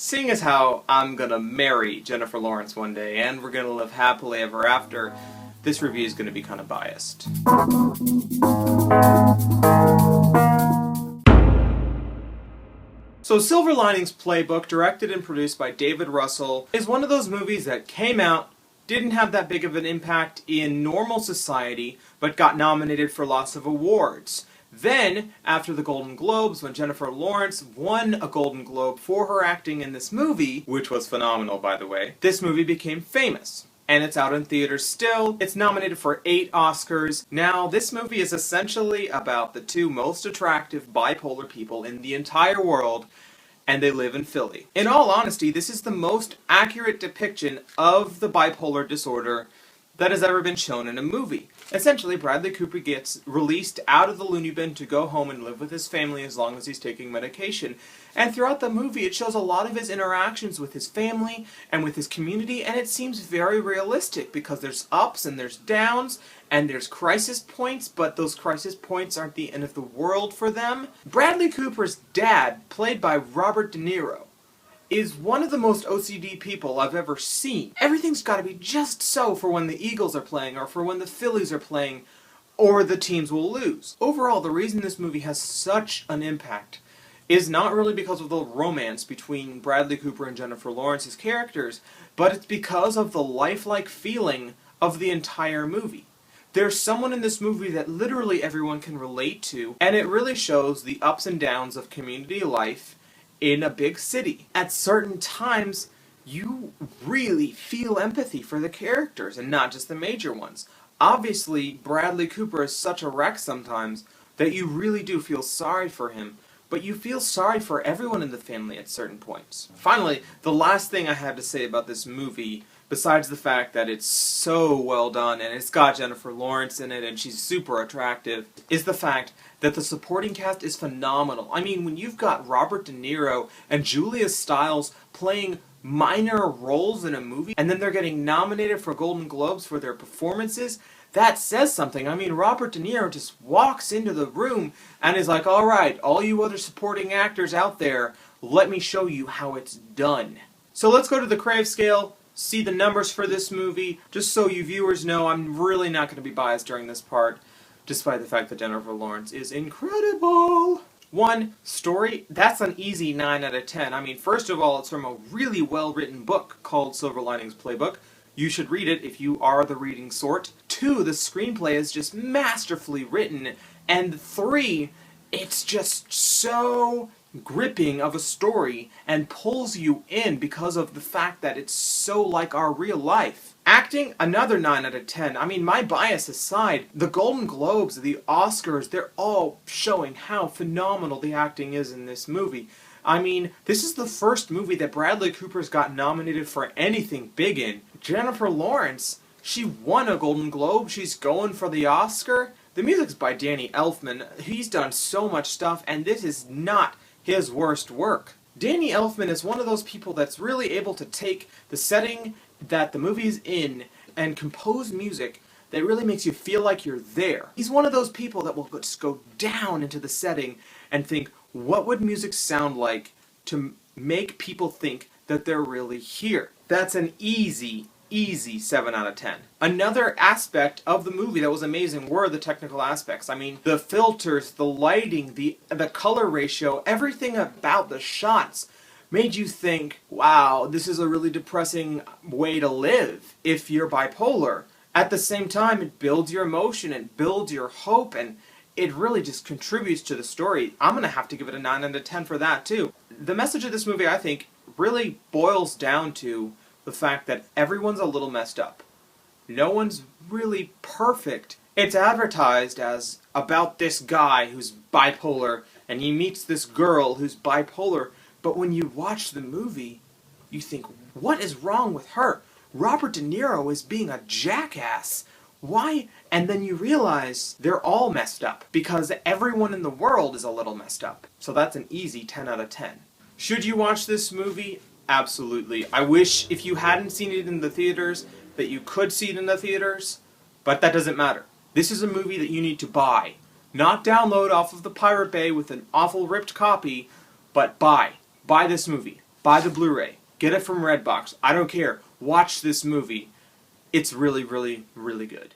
Seeing as how I'm gonna marry Jennifer Lawrence one day and we're gonna live happily ever after, this review is gonna be kind of biased. So Silver Linings Playbook, directed and produced by David Russell, is one of those movies that came out, didn't have that big of an impact in normal society, but got nominated for lots of awards. Then, after the Golden Globes, when Jennifer Lawrence won a Golden Globe for her acting in this movie, which was phenomenal by the way, this movie became famous. And it's out in theaters still. It's nominated for 8 Oscars. Now, this movie is essentially about the two most attractive bipolar people in the entire world, and they live in Philly. In all honesty, this is the most accurate depiction of the bipolar disorder that has ever been shown in a movie. Essentially, Bradley Cooper gets released out of the loony bin to go home and live with his family as long as he's taking medication. And throughout the movie, it shows a lot of his interactions with his family and with his community, and it seems very realistic because there's ups and there's downs, and there's crisis points, but those crisis points aren't the end of the world for them. Bradley Cooper's dad, played by Robert De Niro, is one of the most OCD people I've ever seen. Everything's got to be just so for when the Eagles are playing, or for when the Phillies are playing, or the teams will lose. Overall, the reason this movie has such an impact is not really because of the romance between Bradley Cooper and Jennifer Lawrence's characters, but it's because of the lifelike feeling of the entire movie. There's someone in this movie that literally everyone can relate to, and it really shows the ups and downs of community life in a big city. At certain times, you really feel empathy for the characters, and not just the major ones. Obviously, Bradley Cooper is such a wreck sometimes that you really do feel sorry for him, but you feel sorry for everyone in the family at certain points. Finally, the last thing I have to say about this movie, besides the fact that it's so well done and it's got Jennifer Lawrence in it and she's super attractive, is the fact that the supporting cast is phenomenal. I mean, when you've got Robert De Niro and Julia Stiles playing minor roles in a movie, and then they're getting nominated for Golden Globes for their performances, that says something. I mean, Robert De Niro just walks into the room and is like, alright, all you other supporting actors out there, let me show you how it's done. So let's go to the Crave scale, see the numbers for this movie. Just so you viewers know, I'm really not going to be biased during this part, despite the fact that Jennifer Lawrence is incredible. 1, story, that's an easy 9 out of 10. I mean, first of all, it's from a really well-written book called Silver Linings Playbook. You should read it if you are the reading sort. 2, the screenplay is just masterfully written. And 3, it's just so gripping of a story and pulls you in because of the fact that it's so like our real life. Acting, another 9 out of 10. I mean, my bias aside, the Golden Globes, the Oscars, they're all showing how phenomenal the acting is in this movie. I mean, this is the first movie that Bradley Cooper's got nominated for anything big in. Jennifer Lawrence, she won a Golden Globe, she's going for the Oscar. The music's by Danny Elfman. He's done so much stuff, and this is not his worst work. Danny Elfman is one of those people that's really able to take the setting that the movie's in and compose music that really makes you feel like you're there. He's one of those people that will just go down into the setting and think, what would music sound like to make people think that they're really here? That's an easy 7 out of 10. Another aspect of the movie that was amazing were the technical aspects. I mean, the filters, the lighting, the color ratio, everything about the shots made you think, wow, this is a really depressing way to live if you're bipolar. At the same time, it builds your emotion, it builds your hope, and it really just contributes to the story. I'm going to have to give it a 9 out of 10 for that, too. The message of this movie, I think, really boils down to the fact that everyone's a little messed up. No one's really perfect. It's advertised as about this guy who's bipolar, and he meets this girl who's bipolar, but when you watch the movie, you think, what is wrong with her? Robert De Niro is being a jackass. Why? And then you realize they're all messed up, because everyone in the world is a little messed up. So that's an easy 10 out of 10. Should you watch this movie? Absolutely. I wish if you hadn't seen it in the theaters, that you could see it in the theaters, but that doesn't matter. This is a movie that you need to buy. Not download off of the Pirate Bay with an awful ripped copy, but buy. Buy this movie. buy the Blu-ray. Get it from Redbox. I don't care. Watch this movie. It's really, really, really good.